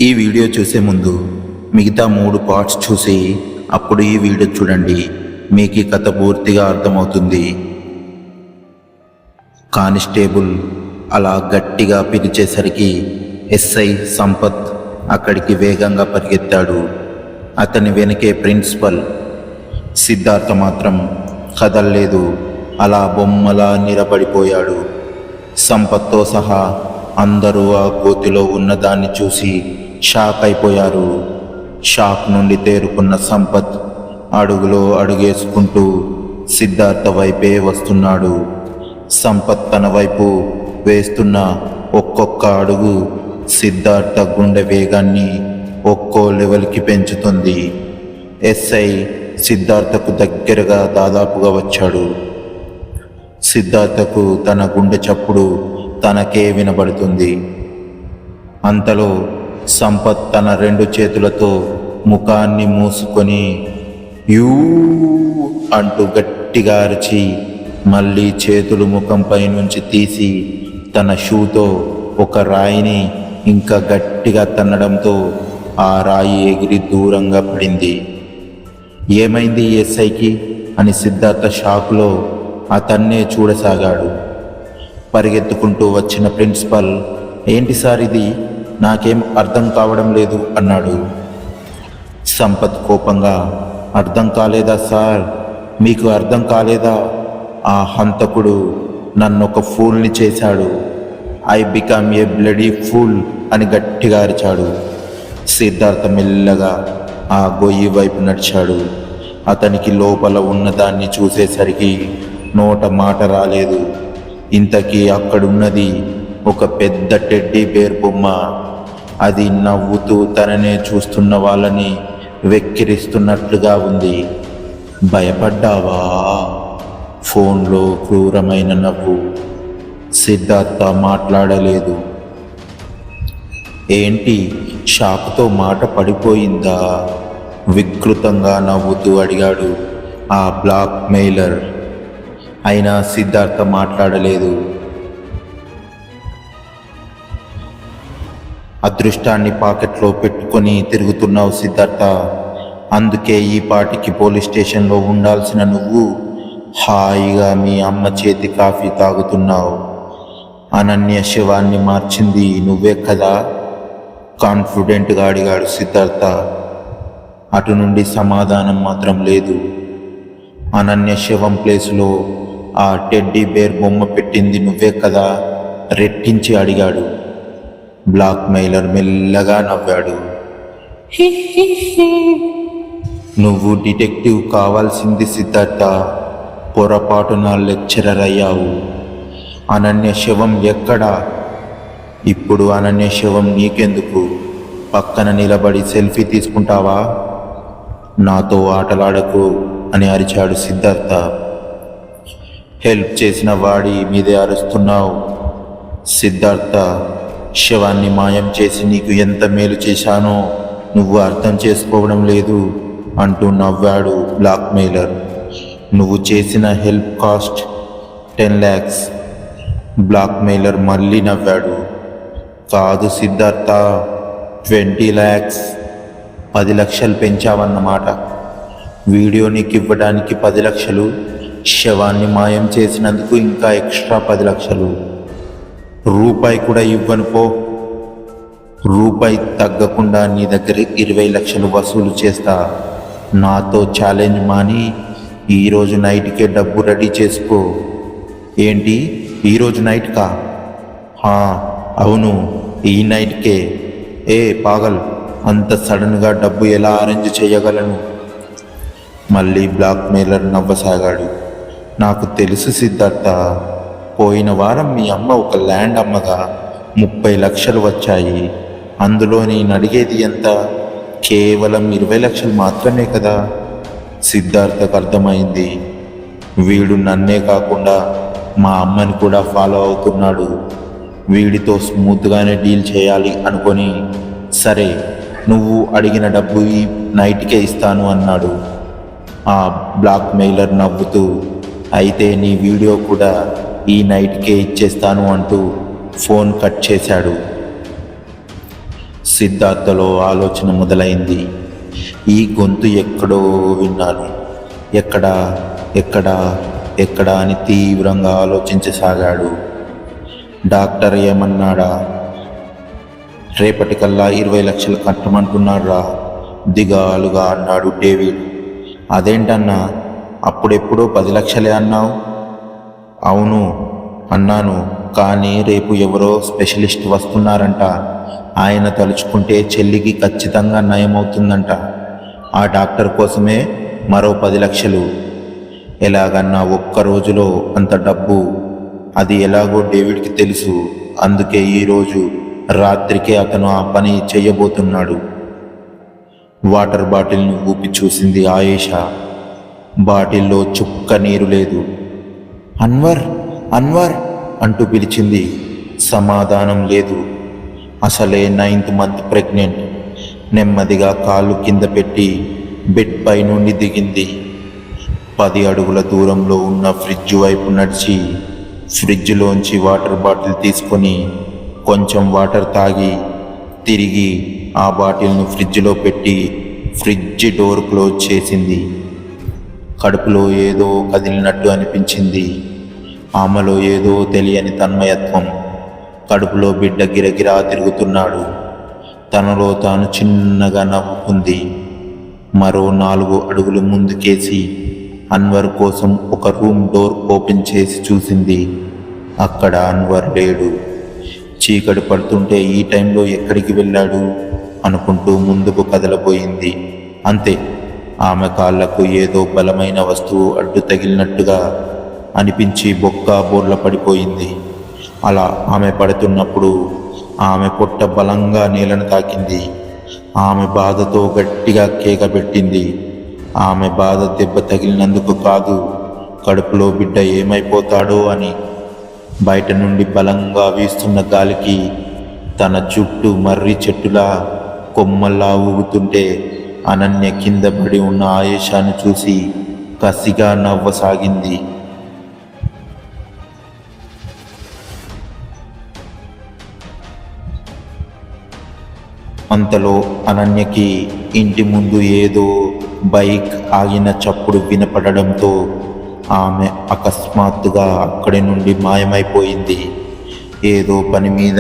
ఈ వీడియో చూసే ముందు మిగతా 3 పార్ట్స్ చూసి అప్పుడు ఈ వీడియో చూడండి. మీకు ఈ కథ పూర్తిగా అర్థమవుతుంది. కానిస్టేబుల్ అలా గట్టిగా పిలిచేసరికి ఎస్ఐ సంపత్ అక్కడికి వేగంగా పరిగెత్తాడు. అతని వెనకే ప్రిన్సిపల్. సిద్ధార్థ మాత్రం కదల్లేదు. అలా బొమ్మలా నిలబడిపోయాడు. సంపత్తో సహా అందరూ ఆ గోతిలో ఉన్నదాన్ని చూసి షాక్ అయిపోయారు. షాక్ నుండి తేరుకున్న సంపత్ అడుగులో అడుగేసుకుంటూ సిద్ధార్థ వైపే వస్తున్నాడు. సంపత్ తన వైపు వేస్తున్న ఒక్కొక్క అడుగు సిద్ధార్థ గుండె వేగాన్ని ఒక్కో లెవెల్కి పెంచుతుంది. ఎస్ఐ సిద్ధార్థకు దగ్గరగా దాదాపుగా వచ్చాడు. సిద్ధార్థకు తన గుండె చప్పుడు తనకే వినబడుతుంది. అంతలో సంపత్ తన 2 చేతులతో ముఖాన్ని మూసుకొని యూ అంటూ గట్టిగా అరిచి మళ్ళీ చేతులు ముఖంపై నుంచి తీసి తన షూతో ఒక రాయిని ఇంకా గట్టిగా తన్నడంతో ఆ రాయి ఎగిరి దూరంగా పడింది. ఏమైంది ఎస్ఐకి అని సిద్ధార్థ షాక్లో అతన్నే చూడసాగాడు. పరిగెత్తుకుంటూ వచ్చిన ప్రిన్సిపల్, ఏంటి సార్ ఇది, నాకేం అర్థం కావడం లేదు అన్నాడు. సంపత్ కోపంగా, అర్థం కాలేదా సార్, మీకు అర్థం కాలేదా? ఆ హంతకుడు నన్నొక ఫూల్ని చేశాడు. I become a bloody fool అని గట్టిగా అరిచాడు. సిద్ధార్థ మెల్లగా ఆ గొయ్యి వైపు నడిచాడు. అతనికి లోపల ఉన్నదాన్ని చూసేసరికి నోట మాట రాలేదు. ఇంతకీ అక్కడున్నది ఒక పెద్ద టెడ్డీ బేర్ బొమ్మ. అది నవ్వుతూ తననే చూస్తున్న వాళ్ళని వెక్కిరిస్తున్నట్లుగా ఉంది. భయపడ్డావా? ఫోన్లో క్రూరమైన నవ్వు. సిద్ధార్థ మాట్లాడలేదు. ఏంటి, షాక్తో మాట పడిపోయిందా? వికృతంగా నవ్వుతూ అడిగాడు ఆ బ్లాక్ మెయిలర్. అయినా సిద్ధార్థ మాట్లాడలేదు. అదృష్టాన్ని పాకెట్లో పెట్టుకొని తిరుగుతున్నావు సిద్ధార్థ. అందుకే ఈ పాటికి పోలీస్ స్టేషన్లో ఉండాల్సిన నువ్వు హాయిగా మీ అమ్మ చేతి కాఫీ తాగుతున్నావు. అనన్య శవాన్ని మార్చింది నువ్వే కదా? కాన్ఫిడెంట్గా అడిగాడు సిద్ధార్థ. అటు నుండి సమాధానం మాత్రం లేదు. అనన్య శవం ప్లేస్లో ఆ టెడ్డీ బేర్ బొమ్మ పెట్టింది నువ్వే కదా? రెట్టించి అడిగాడు. బ్లాక్ మెయిలర్ మెల్లగా నవ్వాడు. నువ్వు డిటెక్టివ్ కావాల్సింది సిద్ధార్థ, పొరపాటున లెక్చరర్ అయ్యావు. అనన్య శవం ఎక్కడా? ఇప్పుడు అనన్య శవం నీకెందుకు? పక్కన నిలబడి సెల్ఫీ తీసుకుంటావా? నాతో ఆటలాడకు అని అరిచాడు సిద్ధార్థ. హెల్ప్ చేసిన వాడి మీదే అరుస్తున్నావు. సిద్ధార్థ, శవాన్ని మాయం చేసి నీకు ఎంత మేలు చేశానో నువ్వు అర్థం చేసుకోవడం లేదు అంటూ నవ్వాడు బ్లాక్ మెయిలర్. నువ్వు చేసిన help cost 10 lakhs. Blackmailer మళ్ళీ నవ్వాడు. కాదు సిద్ధార్థ, 20 lakhs. 10 లక్షలు పెంచావన్నమాట. వీడియో నీకు ఇవ్వడానికి 10 లక్షలు, శవాన్ని మాయం చేసినందుకు ఇంకా ఎక్స్ట్రా 10 లక్షలు. రూపాయి కూడా ఇవ్వను పో. రూపాయి తగ్గకుండా నీ దగ్గర 20 లక్షలు వసూలు చేస్తా. నాతో ఛాలెంజ్ మాని ఈరోజు నైట్కే డబ్బు రెడీ చేసుకో. ఏంటి, ఈరోజు నైట్కా? అవును, ఈ నైట్కే. ఏ పాగల్, అంత సడన్గా డబ్బు ఎలా అరేంజ్ చేయగలను? మళ్ళీ బ్లాక్ మెయిలర్ నవ్వసాగాడు. నాకు తెలుసు సిద్ధార్థ, పోయిన వారం మీ అమ్మ ఒక ల్యాండ్ అమ్మగా 30 లక్షలు వచ్చాయి. అందులో నేను అడిగేది ఎంత? కేవలం 20 లక్షలు మాత్రమే కదా. సిద్ధార్థకు అర్థమైంది. వీడు నన్నే కాకుండా మా అమ్మని కూడా ఫాలో అవుతున్నాడు. వీడితో స్మూత్గానే డీల్ చేయాలి అనుకొని, సరే నువ్వు అడిగిన డబ్బు ఈ నైట్కే ఇస్తాను అన్నాడు. ఆ బ్లాక్ మెయిలర్ నవ్వుతూ, అయితే నీ వీడియో కూడా ఈ నైట్కే ఇచ్చేస్తాను అంటూ ఫోన్ కట్ చేశాడు. సిద్ధార్థలో ఆలోచన మొదలైంది. ఈ గొంతు ఎక్కడో విన్నాను, ఎక్కడా ఎక్కడా ఎక్కడా అని తీవ్రంగా ఆలోచించసాగాడు. డాక్టర్ ఏమన్నాడా? రేపటికల్లా 20 లక్షలు కట్టమంటున్నారా? దిగాలుగా అన్నాడు డేవిడ్. అదేంటన్నా, అప్పుడెప్పుడో 10 లక్షలే అన్నావు. అవును అన్నాను, కానీ రేపు ఎవరో స్పెషలిస్ట్ వస్తున్నారంట. ఆయన తలుచుకుంటే చెల్లికి ఖచ్చితంగా నయమవుతుందంట. ఆ డాక్టర్ కోసమే మరో 10 లక్షలు. ఎలాగన్నా ఒక్క రోజులో అంత డబ్బు, అది ఎలాగో డేవిడ్కి తెలుసు. అందుకే ఈరోజు రాత్రికే అతను ఆ పని చేయబోతున్నాడు. వాటర్ బాటిల్ను ఊపి చూసింది ఆయేషా. బాటిల్లో చుక్క నీరు లేదు. అన్వర్, అన్వర్ అంటూ పిలిచింది. సమాధానం లేదు. అసలే 9th మంత్ ప్రెగ్నెంట్. నెమ్మదిగా కాళ్ళు కింద పెట్టి బెడ్ పై నుండి దిగింది. 10 అడుగుల దూరంలో ఉన్న ఫ్రిడ్జ్ వైపు నడిచి ఫ్రిడ్జ్లోంచి వాటర్ బాటిల్ తీసుకొని కొంచెం వాటర్ తాగి తిరిగి ఆ బాటిల్ను ఫ్రిడ్జ్లో పెట్టి ఫ్రిడ్జ్ డోర్ క్లోజ్ చేసింది. కడుపులో ఏదో కదిలినట్టు అనిపించింది. ఆమెలో ఏదో తెలియని తన్మయత్వం. కడుపులో బిడ్డ గిరగిరా తిరుగుతున్నాడు. తనలో తాను చిన్నగా నవ్వుకుంది. మరో 4 అడుగులు ముందుకేసి అన్వర్ కోసం ఒక రూమ్ డోర్ ఓపెన్ చేసి చూసింది. అక్కడ అన్వర్ లేడు. చీకటి పడుతుంటే ఈ టైంలో ఎక్కడికి వెళ్ళాడు అనుకుంటూ ముందుకు కదలబోయింది. అంతే, ఆమె కాళ్లకు ఏదో బలమైన వస్తువు అడ్డు తగిలినట్టుగా అనిపించి బొక్క బోర్ల పడిపోయింది. అలా ఆమె పడుతున్నప్పుడు ఆమె పొట్ట బలంగా నేలను తాకింది. ఆమె బాధతో గట్టిగా కేక పెట్టింది. ఆమె బాధ దెబ్బ తగిలినందుకు కాదు, కడుపులో బిడ్డ ఏమైపోతాడో అని. బయట నుండి బలంగా వీస్తున్న గాలికి తన చుట్టూ మర్రి చెట్టులా కొమ్మల్లా ఊగుతుంటే అనన్య కింద పడి ఉన్న ఆయేషాను చూసి కసిగా నవ్వసాగింది. అంతలో అనన్యకి ఇంటి ముందు ఏదో బైక్ ఆగిన చప్పుడు వినపడడంతో ఆమె అకస్మాత్తుగా అక్కడి నుండి మాయమైపోయింది. ఏదో పని మీద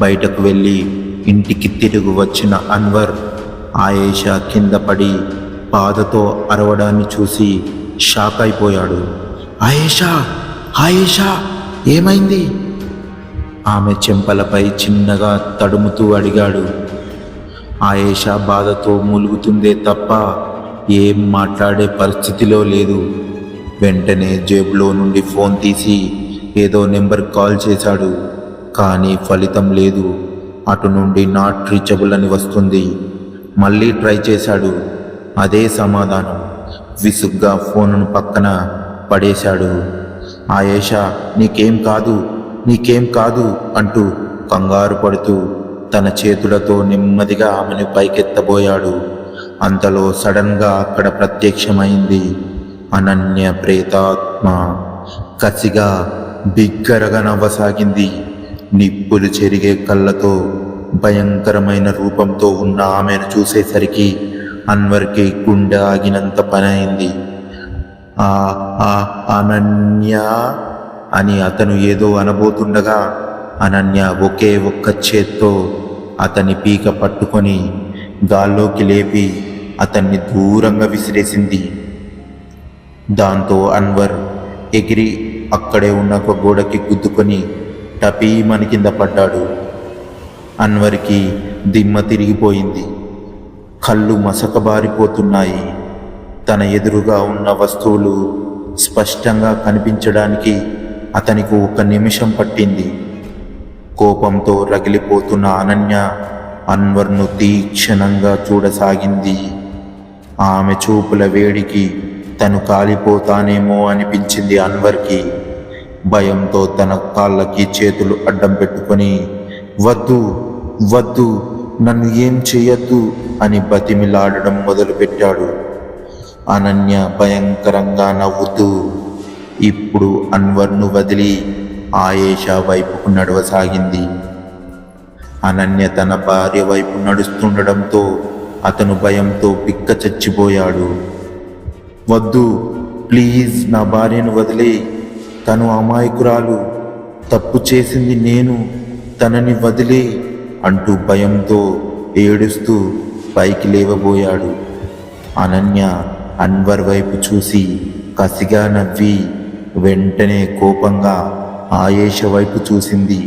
బయటకు వెళ్ళి ఇంటికి తిరిగి వచ్చిన అన్వర్ ఆయేషా కింద పడి బాధతో అరవడాన్ని చూసి షాక్ అయిపోయాడు. ఆయేషా, ఆయేషా ఏమైంది? ఆమె చెంపలపై చిన్నగా తడుముతూ అడిగాడు. ఆయేషా బాధతో మూలుగుతుందే తప్ప ఏం మాట్లాడే పరిస్థితిలో లేదు. వెంటనే జేబులో నుండి ఫోన్ తీసి ఏదో నెంబర్ కాల్ చేశాడు. కానీ ఫలితం లేదు. అటు నుండి నాట్ రీచబుల్ అని వస్తుంది. మళ్ళీ ట్రై చేశాడు. అదే సమాధానం. విసుగ్గా ఫోనును పక్కన పడేశాడు. ఆయేషా, నీకేం కాదు, నీకేం కాదు అంటూ కంగారు పడుతూ తన చేతులతో నెమ్మదిగా ఆమెను పైకెత్తబోయాడు. అంతలో సడన్గా అక్కడ ప్రత్యక్షమైంది అనన్య ప్రేతాత్మ. కసిగా బిగ్గరగా నవ్వసాగింది. నిప్పులు చెరిగే కళ్ళతో భయంకరమైన రూపంతో ఉన్న ఆమెను చూసేసరికి అన్వర్కి గుండె ఆగినంత పని అయింది. అనన్య అని అతను ఏదో అనబోతుండగా అనన్య ఒకే ఒక్క చేత్తో అతని పీక పట్టుకొని గాల్లోకి లేపి అతన్ని దూరంగా విసిరేసింది. దాంతో అన్వర్ ఎగిరి అక్కడే ఉన్న ఒక గోడకి గుద్దుకొని టపీమని కింద పడ్డాడు. అన్వర్కి దిమ్మ తిరిగిపోయింది. కళ్ళు మసకబారిపోతున్నాయి. తన ఎదురుగా ఉన్న వస్తువులు స్పష్టంగా కనిపించడానికి అతనికి 1 నిమిషం పట్టింది. కోపంతో రగిలిపోతున్న అనన్య అన్వర్ను తీక్షణంగా చూడసాగింది. ఆమె చూపుల వేడికి తను కాలిపోతానేమో అనిపించింది అన్వర్కి. భయంతో తన కాళ్ళకి చేతులు అడ్డం పెట్టుకొని వద్దు వద్దు, నన్ను ఏం చెయ్యొద్దు అని బతిమిలాడడం మొదలుపెట్టాడు. అనన్య భయంకరంగా నవ్వుతూ ఇప్పుడు అన్వర్ను వదిలి ఆయేషా వైపుకు నడవసాగింది. అనన్య తన భార్య వైపు నడుస్తుండడంతో అతను భయంతో పిక్క చచ్చిపోయాడు. వద్దు, ప్లీజ్ నా భార్యను వదిలే, తను అమాయకురాలు, తప్పు చేసింది నేను, తనని వదిలే అంటూ భయంతో ఏడుస్తూ పైకి లేవబోయాడు. అనన్య అన్వర్ వైపు చూసి కసిగా నవ్వి వెంటనే కోపంగా ఆయేష వైపు చూసింది.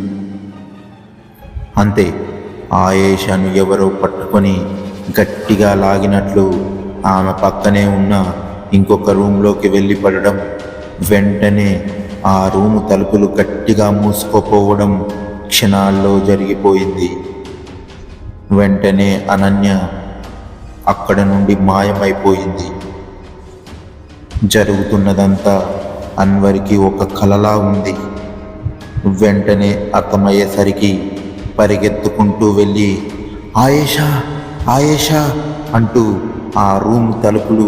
అంతే, ఆయేషను ఎవరో పట్టుకొని గట్టిగా లాగినట్లు ఆమె పక్కనే ఉన్న ఇంకొక రూంలోకి వెళ్ళి పడడం, వెంటనే ఆ రూము తలుపులు గట్టిగా మూసుకుపోవడం క్షణాల్లో జరిగిపోయింది. వెంటనే అనన్య అక్కడ నుండి మాయమైపోయింది. జరుగుతున్నదంతా అన్వర్కి ఒక కలలా ఉంది. వెంటనే అర్థమయ్యేసరికి పరిగెత్తుకుంటూ వెళ్ళి ఆయేషా ఆయేషా అంటూ ఆ రూమ్ తలుపులు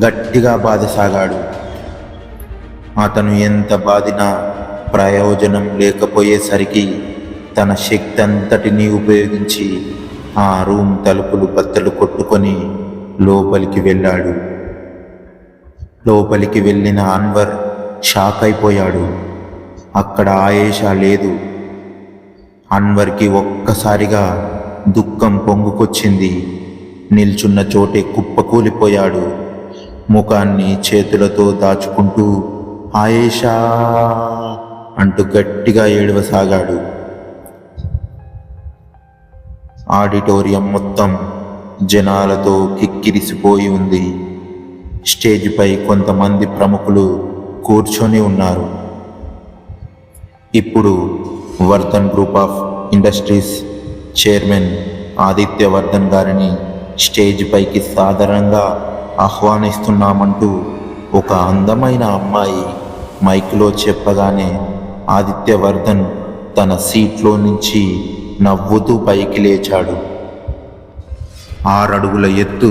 గట్టిగా బాధసాగాడు. అతను ఎంత బాధినా ప్రయోజనం లేకపోయేసరికి తన శక్తి అంతటినీ ఉపయోగించి ఆ రూమ్ తలుపులు బద్దలు కొట్టుకొని లోపలికి వెళ్ళాడు. లోపలికి వెళ్ళిన అన్వర్ షాక్ అయిపోయాడు. అక్కడ ఆయేషా లేదు. అన్వర్కి ఒక్కసారిగా దుఃఖం పొంగుకొచ్చింది. నిల్చున్న చోటే కుప్పకూలిపోయాడు. ముఖాన్ని చేతులతో దాచుకుంటూ ఆయేషా అంటూ గట్టిగా ఏడవసాగాడు. ఆడిటోరియం మొత్తం జనాలతో కిక్కిరిసిపోయి ఉంది. స్టేజ్పై కొంతమంది ప్రముఖులు కూర్చొని ఉన్నారు. ఇప్పుడు Vardhan group of industries chairman Aditya Vardhan గారిని స్టేజ్ పైకి సాధారణంగా ఆహ్వానిస్తున్నామంటూ ఒక అందమైన అమ్మాయి మైక్లో చెప్పగానే ఆదిత్య వర్ధన్ తన సీట్లో నుంచి నవ్వుతూ పైకి లేచాడు. 6 అడుగుల ఎత్తు,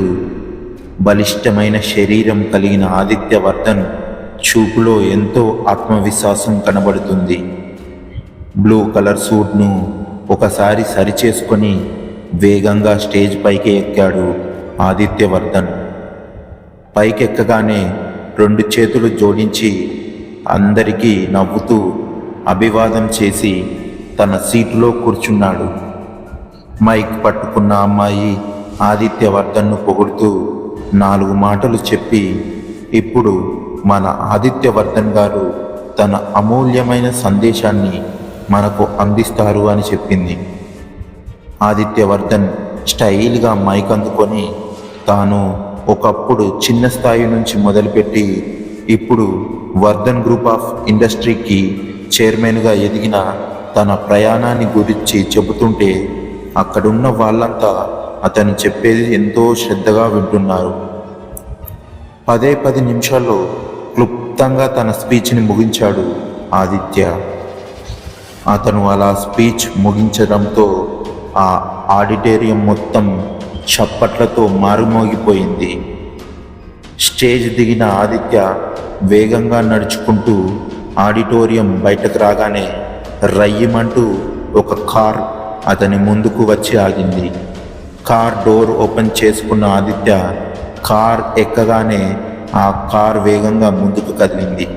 బలిష్టమైన శరీరం కలిగిన ఆదిత్య వర్ధన్ చూపులో ఎంతో ఆత్మవిశ్వాసం కనబడుతుంది. బ్లూ కలర్ సూట్ను ఒకసారి సరిచేసుకొని వేగంగా స్టేజ్ పైకి ఎక్కాడు ఆదిత్య వర్ధన్. పైకెక్కగానే 2 చేతులు జోడించి అందరికీ నవ్వుతూ అభివాదం చేసి తన సీటులో కూర్చున్నాడు. మైక్ పట్టుకున్న అమ్మాయి ఆదిత్య వర్ధన్ను పొగుడుతూ 4 మాటలు చెప్పి, ఇప్పుడు మన ఆదిత్య వర్ధన్ గారు తన అమూల్యమైన సందేశాన్ని మనకు అందిస్తారు అని చెప్పింది. ఆదిత్య వర్ధన్ స్టైల్గా మైక్ అందుకొని తాను ఒకప్పుడు చిన్న స్థాయి నుంచి మొదలుపెట్టి ఇప్పుడు వర్ధన్ గ్రూప్ ఆఫ్ ఇండస్ట్రీకి చైర్మన్గా ఎదిగిన తన ప్రయాణాన్ని గురించి చెబుతుంటే అక్కడున్న వాళ్ళంతా అతను చెప్పేది ఎంతో శ్రద్ధగా వింటున్నారు. 10 నిమిషాల్లో క్లుప్తంగా తన స్పీచ్ని ముగించాడు ఆదిత్య. అతను అలా స్పీచ్ ముగించడంతో ఆ ఆడిటోరియం మొత్తం చప్పట్లతో మారుమోగిపోయింది. స్టేజ్ దిగిన ఆదిత్య వేగంగా నడుచుకుంటూ ఆడిటోరియం బయటకు రాగానే రయ్యమంటూ ఒక కార్ అతని ముందుకు వచ్చి ఆగింది. కార్ డోర్ ఓపెన్ చేసుకున్న ఆదిత్య కార్ ఎక్కగానే ఆ కార్ వేగంగా ముందుకు కదిలింది.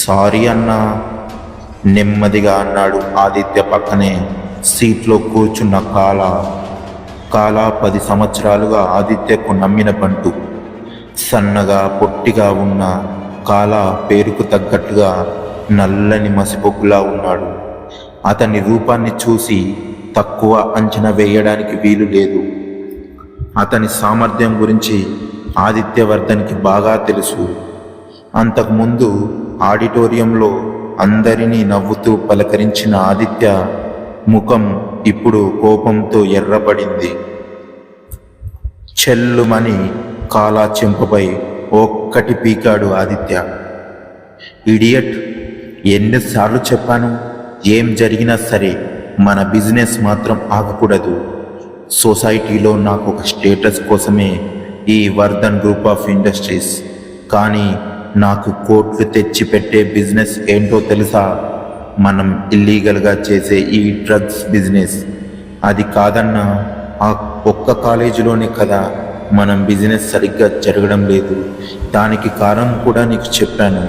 సారీ అన్నా, నెమ్మదిగా అన్నాడు ఆదిత్య పక్కనే సీట్లో కూర్చున్న కాలా 10 సంవత్సరాలుగా ఆదిత్యకు నమ్మిన బంటు. సన్నగా పొట్టిగా ఉన్న కాలా పేరుకు తగ్గట్టుగా నల్లని మసిపొగ్గులా ఉన్నాడు. అతని రూపాన్ని చూసి తక్కువ అంచనా వేయడానికి వీలు లేదు. అతని సామర్థ్యం గురించి ఆదిత్యవర్ధన్కి బాగా తెలుసు. అంతకుముందు ఆడిటోరియంలో అందరినీ నవ్వుతూ పలకరించిన ఆదిత్య ముఖం ఇప్పుడు కోపంతో ఎర్రబడింది. చెల్లుమని కాలా చెంపపై ఒక్కటి పీకాడు ఆదిత్య. ఇడియట్, ఎన్నిసార్లు చెప్పాను, ఏం జరిగినా సరే మన బిజినెస్ మాత్రం ఆగకూడదు. సొసైటీలో నాకు ఒక స్టేటస్ కోసమే ఈ వర్ధన్ గ్రూప్ ఆఫ్ ఇండస్ట్రీస్, కానీ నాకు కోట్లు తెచ్చి పెట్టే బిజినెస్ ఏంటో తెలుసా? మనం ఇల్లీగల్గా చేసే ఈ డ్రగ్స్ బిజినెస్. అది కాదన్నా, ఆ ఒక్క కాలేజీలోనే కదా మనం బిజినెస్ సరిగ్గా జరగడం లేదు. దానికి కారణం కూడా నీకు చెప్పాను.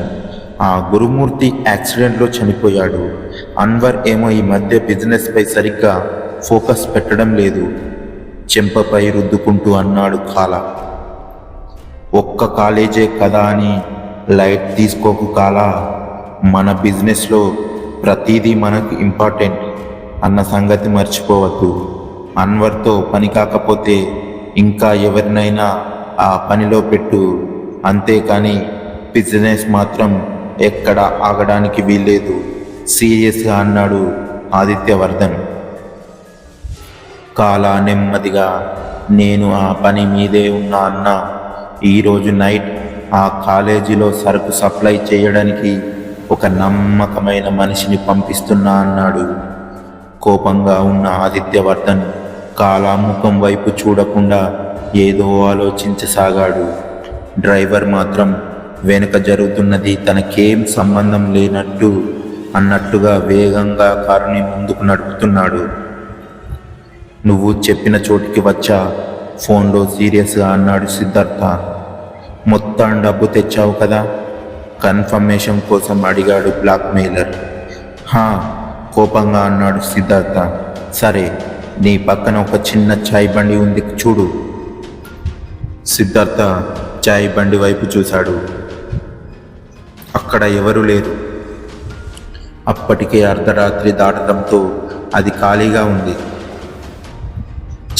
ఆ గురుమూర్తి యాక్సిడెంట్లో చనిపోయాడు. అన్వర్ ఏమో ఈ మధ్య బిజినెస్పై సరిగ్గా ఫోకస్ పెట్టడం లేదు. చెంపపై రుద్దుకుంటూ అన్నాడు కాలా. ఒక్క కాలేజే కదా అని లైట్ తీసుకోకు కాలా. మన బిజినెస్లో ప్రతిదీ మనకు ఇంపార్టెంట్ అన్న సంగతి మర్చిపోవద్దు. అన్వర్తో పని కాకపోతే ఇంకా ఎవరినైనా ఆ పనిలో పెట్టు, అంతేకాని బిజినెస్ మాత్రం ఎక్కడ ఆగడానికి వీల్లేదు సీరియస్గా అన్నాడు ఆదిత్యవర్ధన్. కాలా నెమ్మదిగా, నేను ఆ పని మీదే ఉన్నా అన్న. ఈరోజు నైట్ ఆ కాలేజీలో సరుకు సప్లై చేయడానికి ఒక నమ్మకమైన మనిషిని పంపిస్తున్నా అన్నాడు. కోపంగా ఉన్న ఆదిత్యవర్ధన్ కాలా ముఖం వైపు చూడకుండా ఏదో ఆలోచించసాగాడు. డ్రైవర్ మాత్రం వెనుక జరుగుతున్నది తనకేం సంబంధం లేనట్టు అన్నట్టుగా వేగంగా కారుని ముందుకు నడుపుతున్నాడు. నువ్వు చెప్పిన చోటికి వచ్చా, ఫోన్లో సీరియస్గా అన్నాడు సిద్ధార్థ. మొత్తం డబ్బు తెచ్చావు కదా? కన్ఫర్మేషన్ కోసం అడిగాడు బ్లాక్మెయిలర్. హా, కోపంగా అన్నాడు సిద్ధార్థ. సరే, నీ పక్కన ఒక చిన్న చాయ్ బండి ఉంది చూడు. సిద్ధార్థ చాయ్ బండి వైపు చూశాడు. అక్కడ ఎవరూ లేరు. అప్పటికే అర్ధరాత్రి దాటడంతో అది ఖాళీగా ఉంది.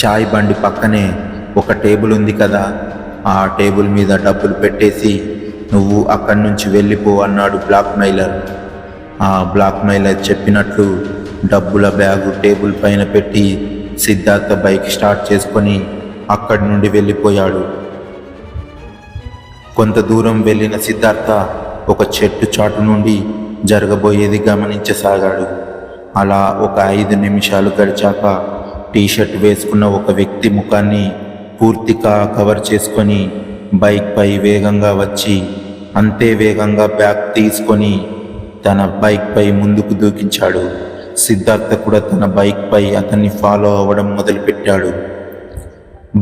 చాయ్ బండి పక్కనే ఒక టేబుల్ ఉంది కదా, ఆ టేబుల్ మీద డబ్బులు పెట్టేసి నువ్వు అక్కడి నుంచి వెళ్ళిపో అన్నాడు బ్లాక్మెయిలర్. ఆ బ్లాక్మెయిలర్ చెప్పినట్లు డబ్బుల బ్యాగు టేబుల్ పైన పెట్టి సిద్ధార్థ బైక్ స్టార్ట్ చేసుకొని అక్కడి నుండి వెళ్ళిపోయాడు. కొంత దూరం వెళ్ళిన సిద్ధార్థ ఒక చెట్టు చాటు నుండి జరగబోయేది గమనించసాగాడు. అలా ఒక 5 నిమిషాలు గడిచాక టీషర్ట్ వేసుకున్న ఒక వ్యక్తి ముఖాన్ని పూర్తిగా కవర్ చేసుకొని బైక్పై వేగంగా వచ్చి అంతే వేగంగా బ్యాగ్ తీసుకొని తన బైక్పై ముందుకు దూకించాడు. సిద్ధార్థ కూడా తన బైక్పై అతన్ని ఫాలో అవ్వడం మొదలుపెట్టాడు.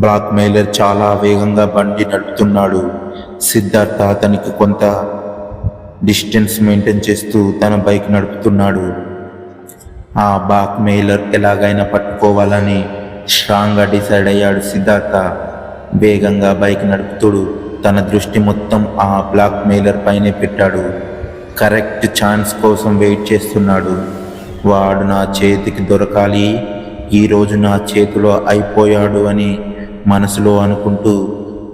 బ్లాక్మెయిలర్ చాలా వేగంగా బండి నడుపుతున్నాడు. సిద్ధార్థ అతనికి కొంత డిస్టెన్స్ మెయింటైన్ చేస్తూ తన బైక్ నడుపుతున్నాడు. ఆ బ్లాక్మెయిలర్ ఎలాగైనా పట్టుకోవాలని స్ట్రాంగ్గా డిసైడ్ అయ్యాడు సిద్ధార్థ. వేగంగా బైక్ నడుపుతుడు తన దృష్టి మొత్తం ఆ బ్లాక్మెయిలర్ పైనే పెట్టాడు. కరెక్ట్ ఛాన్స్ కోసం వెయిట్ చేస్తున్నాడు. వాడు నా చేతికి దొరకాలి, ఈరోజు నా చేతిలో అయిపోయాడు అని మనసులో అనుకుంటూ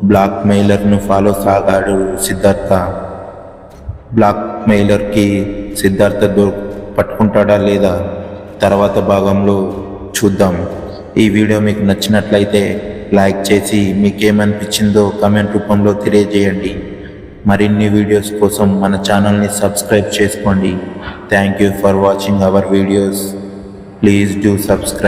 బ్లాక్మెయిలర్ను ఫాలో సాగాడు సిద్ధార్థ. బ్లాక్మెయిలర్కి సిద్ధార్థ పట్టుకుంటాడా లేదా తర్వాత భాగంలో చూద్దాం. ఈ వీడియో మీకు నచ్చినట్లయితే లైక్ చేసి మీకేమనిపించిందో కామెంట్ రూపంలో తెలియజేయండి. మరిన్ని వీడియోస్ కోసం మన ఛానల్ని సబ్స్క్రైబ్ చేసుకోండి. Thank you for watching our videos. Please do subscribe.